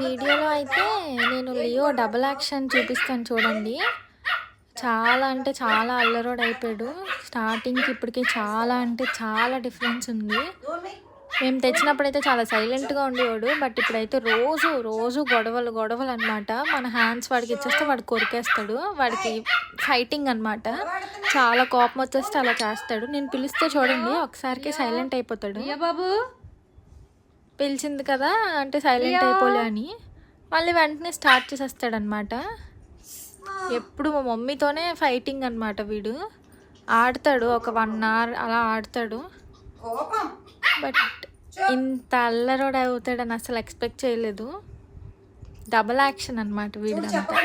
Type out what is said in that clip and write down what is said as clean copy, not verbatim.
వీడియోలో అయితే నేను లియో డబుల్ యాక్షన్ చూపిస్తాను చూడండి. చాలా అంటే చాలా అల్లరోడ్ అయిపోయాడు. స్టార్టింగ్కి ఇప్పటికి చాలా అంటే చాలా డిఫరెన్స్ ఉంది. మేము తెచ్చినప్పుడైతే చాలా సైలెంట్గా ఉండేవాడు. బట్ ఇప్పుడైతే రోజు రోజు గొడవలు గొడవలు అనమాట. మన హ్యాండ్స్ వాడికి ఇచ్చేస్తే వాడు కొరికేస్తాడు. వాడికి ఫైటింగ్ అనమాట. చాలా కోపం వచ్చేస్తే అలా చేస్తాడు. నేను పిలిస్తే చూడండి ఒకసారికి సైలెంట్ అయిపోతాడు. బాబు పిలిచింది కదా అంటే సైలెంట్ అయిపోలే అని మళ్ళీ వెంటనే స్టార్ట్ చేసేస్తాడనమాట. ఎప్పుడు మా మమ్మీతోనే ఫైటింగ్ అనమాట. వీడు ఆడతాడు ఒక 1 hour అలా ఆడతాడు. బట్ ఇంత అల్లరోడ్ అవుతాడని అసలు ఎక్స్పెక్ట్ చేయలేదు. డబుల్ యాక్షన్ అనమాట వీడిదంతా.